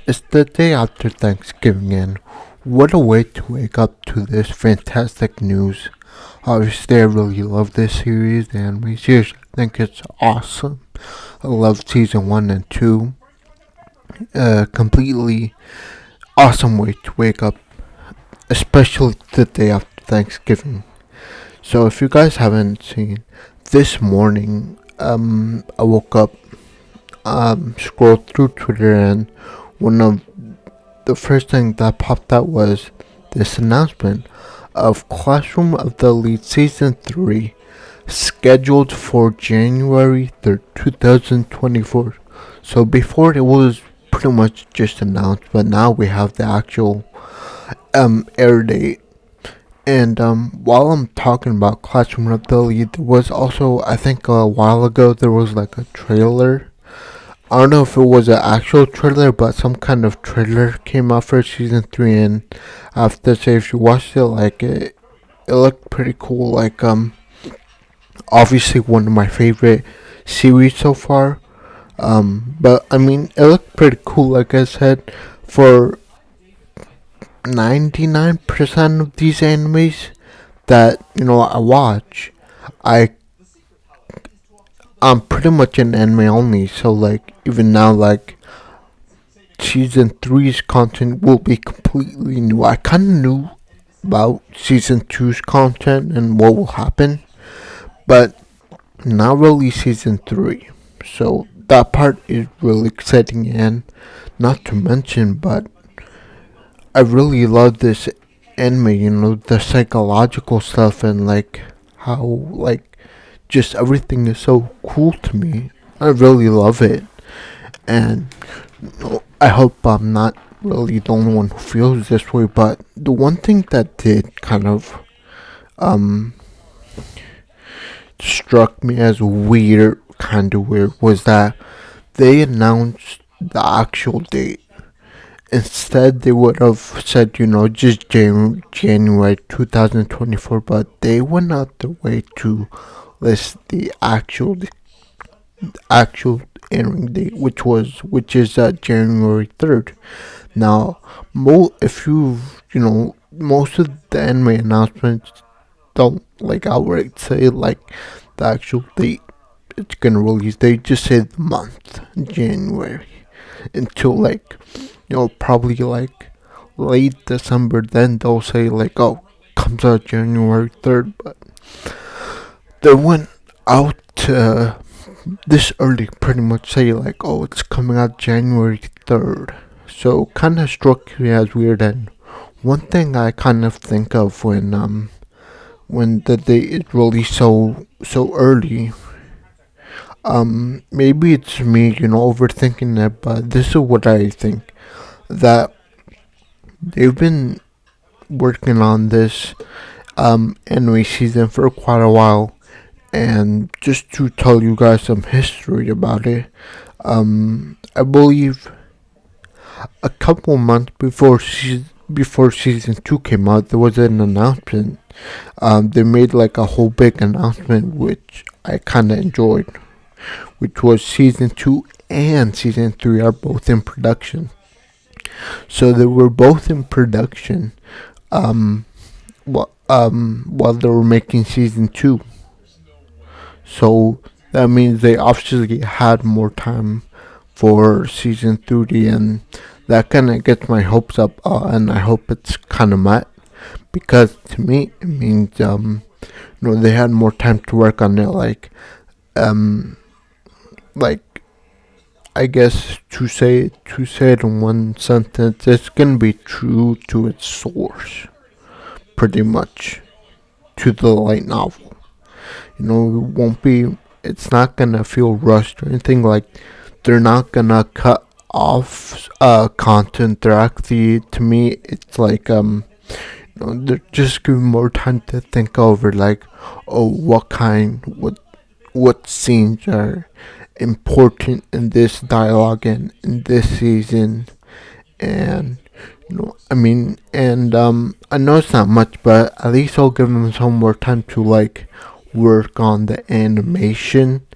It's the day after Thanksgiving, and what a way to wake up to this fantastic news. Obviously, I really love this series, the anime series. I think it's awesome. I love season 1 and 2. Completely awesome way to wake up, especially the day after Thanksgiving. So, if you guys haven't seen, this morning, I woke up, scrolled through Twitter, and one of the first thing that popped out was this announcement of Classroom of the Elite Season 3 scheduled for January 3rd, 2024. So before it was pretty much just announced, but now we have the actual air date. And while I'm talking about Classroom of the Elite, there was also, I think a while ago, there was like a trailer. I don't know if it was an actual trailer, but some kind of trailer came out for season 3, and I have to say, if you watched it, like it looked pretty cool. Like obviously one of my favorite series so far. But I mean, it looked pretty cool. Like I said, for 99% of these animes that I watch, I I'm pretty much an anime only. So like even now, like season three's content will be completely new. I kind of knew about season two's content and what will happen, but not really season three. So that part is really exciting, and not to mention, but I really love this anime. The psychological stuff and like how like just everything is so cool to me. I really love it, and I hope I'm not really the only one who feels this way. But the one thing that did kind of um struck me as weird, kind of weird, was that they announced the actual date. Instead, they would have said, just January 2024, but they went out their way to list the actual airing date, which is January 3rd. Now, if most of the anime announcements don't like outright say like the actual date it's gonna release. They just say the month, January, until like probably like late December. Then they'll say like, oh, comes out January 3rd. But they went out this early, pretty much say like, oh, it's coming out January 3rd. So kind of struck me as weird. And one thing I kind of think of when the date is released so early. Maybe it's me, overthinking it, but this is what I think. That they've been working on this anime season for quite a while, and just to tell you guys some history about it, I believe a couple months before season 2 came out, there was an announcement. They made like a whole big announcement, which I kind of enjoyed, which was season 2 and season 3 are both in production. So they were both in production while they were making season 2. So that means they obviously had more time for season 3, and that kind of gets my hopes up, and I hope it's kind of met, because to me it means they had more time to work on it. Like I guess to say it in one sentence, it's gonna be true to its source, pretty much, to the light novel. It won't be. It's not gonna feel rushed or anything. Like they're not gonna cut off content. They're actually, to me, it's like they're just giving more time to think over. Like, oh, what scenes are important in this dialogue and in this season. And I know it's not much, but at least I'll give them some more time to like work on the animation.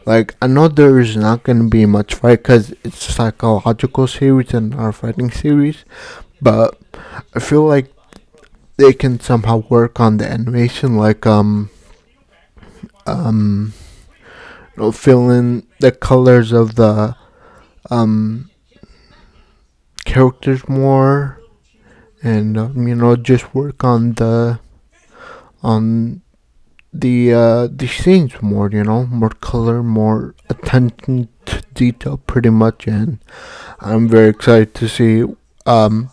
Like, I know there's not gonna be much fight because it's a psychological series and not a fighting series, but I feel like they can somehow work on the animation, like um, fill in the colors of the um characters more, and just work on the scenes more, more color, more attention to detail, pretty much. And I'm very excited to um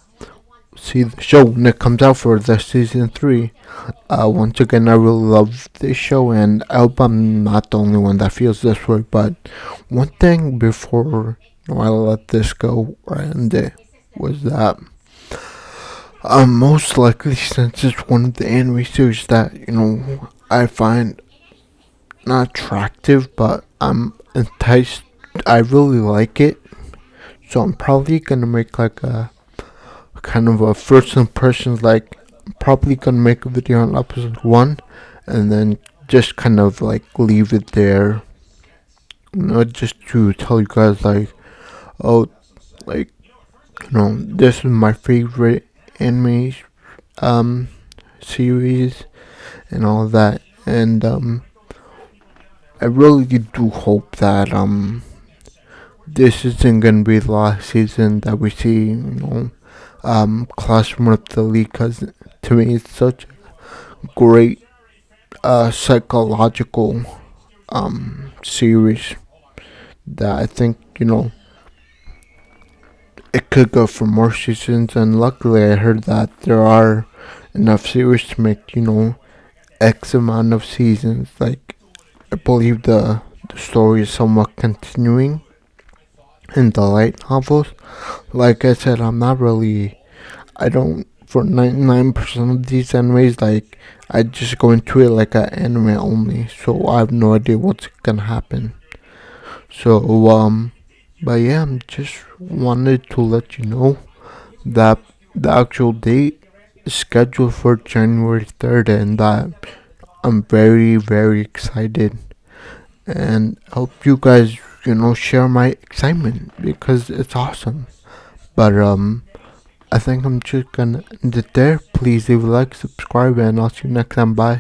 see the show when it comes out for the season 3. Once again, I really love this show, and I hope I'm not the only one that feels this way. But one thing before I let this go or end it was that most likely, since it's one of the anime series that I find not attractive, but I'm enticed. I really like it, so I'm probably gonna make like a kind of a first impressions. Like, I'm probably gonna make a video on episode 1, and then just kind of like leave it there. Just to tell you guys, like, oh, like, this is my favorite anime um series and all that. And I really do hope that this isn't gonna be the last season that we see, Classroom of the League, because to me it's such a great psychological series that I think it could go for more seasons. And luckily, I heard that there are enough series to make X amount of seasons. Like, I believe the story is somewhat continuing in the light novels. Like I said, I don't, for 99% of these animes, like, I just go into it like an anime only, so I have no idea what's gonna happen. So, but yeah, I'm just wanted to let you know that the actual date is scheduled for January 3rd, and that I'm very, very excited. And hope you guys, share my excitement because it's awesome. But, I think I'm just gonna end it there. Please leave a like, subscribe, and I'll see you next time. Bye.